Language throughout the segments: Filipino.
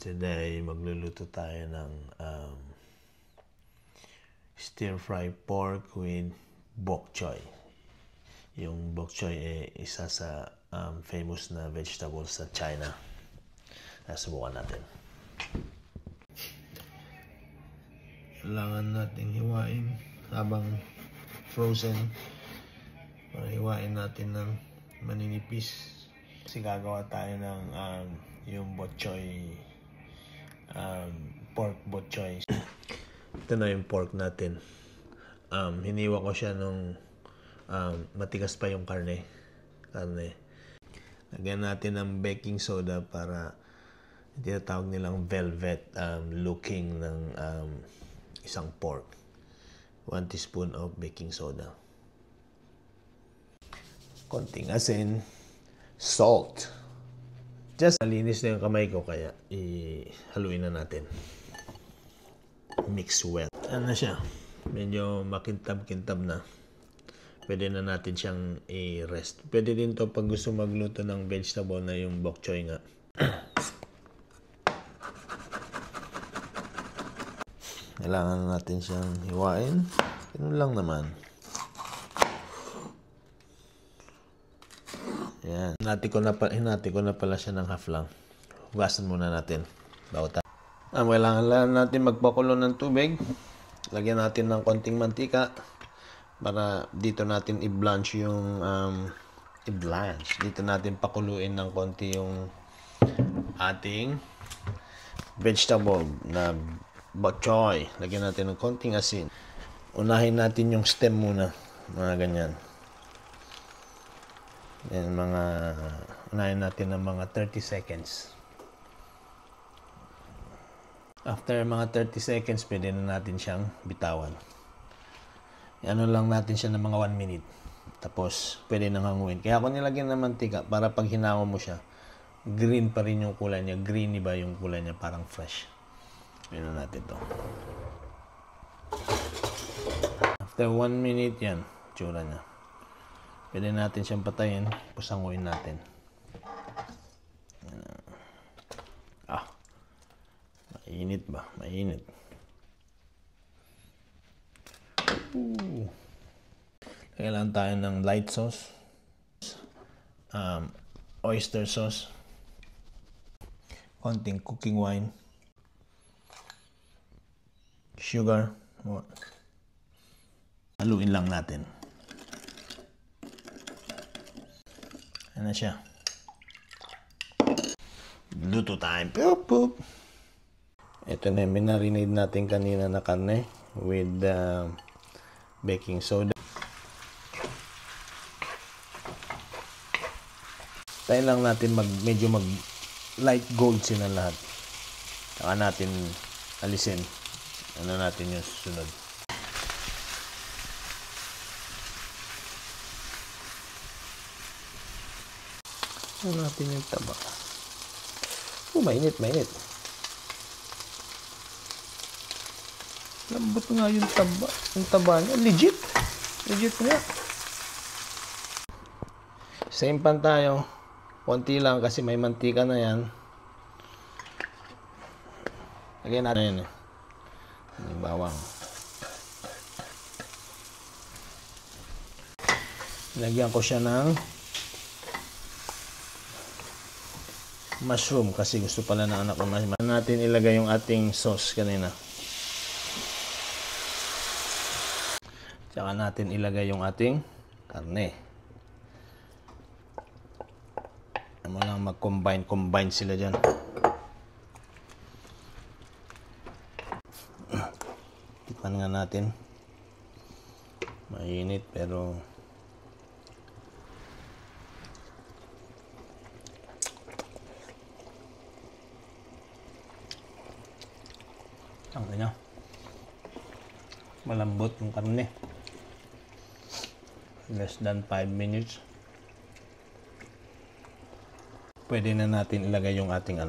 Today, magluluto tayo ng stir-fry pork with bok choy. Yung bok choy ay isa sa famous na vegetable sa China. Subukan natin. Kailangan natin hiwain habang frozen. Para hiwain natin ng maninipis. Kasi gagawa tayo ng yung bok choy, pork bok choy. Ito na yung pork natin. Hiniwa ko siya nung matigas pa yung karne. Lagyan natin ng baking soda para tinatawag nilang velvet looking ng isang pork. 1 teaspoon of baking soda. Konting asin. Salt. Just malinis na yung kamay ko kaya ihaluin na natin. Mix well. Ano siya? Medyo makintab-kintab na. Pwede na natin siyang i-rest. Pwede din to pag gusto magluto ng vegetable na yung bok choy nga. Kailangan natin siyang hiwain. Ganun lang naman. Yan. Hinati ko na pala siya ng half lang. Hugasan muna natin. Kailangan lang natin magpakulo ng tubig. Lagyan natin ng konting mantika para dito natin i-blanch yung Dito natin pakuluin ng konti yung ating vegetable na bok choy. Lagyan natin ng konting asin. Unahin natin yung stem muna. Mga ganyan. Yan, unahin natin ng mga 30 seconds. After mga 30 seconds, pwede na natin siyang bitawan. Ano lang natin siya ng mga 1 minute. Tapos, pwede nang hanguin. Kaya ako nilagyan ng mantika para pag hinawa mo siya, green pa rin yung kulay niya. Greeny ba yung kulay niya? Parang fresh. Pwede na natin to. After 1 minute, yan. Tsura niya. Pwede natin siyang patayin. Tapos hanguin natin. Mainit ba? Mainit. Kailangan tayo ng light sauce. Oyster sauce. Konting cooking wine. Sugar. Haluin lang natin. Ano siya? Luto time. Poop, poop. Ito na yung minarinade natin kanina na karne with baking soda. Tayo lang natin medyo light gold sila lahat. Saka natin alisin. Ano natin yung susunod. Ano natin yung taba. Mainit, mainit. Lambot nga yung taba niya. Legit. Legit nga. Same pan tayo. Konti lang kasi may mantika na yan. Lagyan natin yan eh. Yung bawang. Lagyan ko siya ng mushroom kasi gusto pala ng anak ko mushroom. Natin ilagay yung ating sauce kanina. Tsaka natin ilagay yung ating karne. Ano lang mag-combine sila dyan. Tikman nga natin. Mainit pero ang kanya. Malambot yung karne. Less than 5 minutes. Pwede na natin ilagay yung ating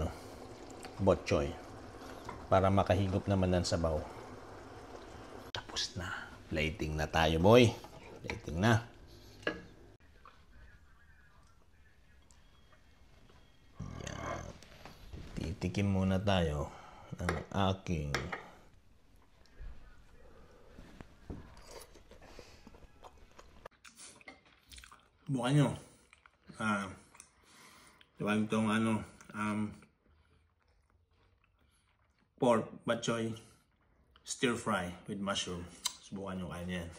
bok choy para makahigop naman ng sabaw. Tapos na. Plating na tayo, boy. Plating na. Tikim muna tayo ng aking bukan nyo. Diba itong pork bok choy stir fry with mushroom. Subukan nyo, kaya yan.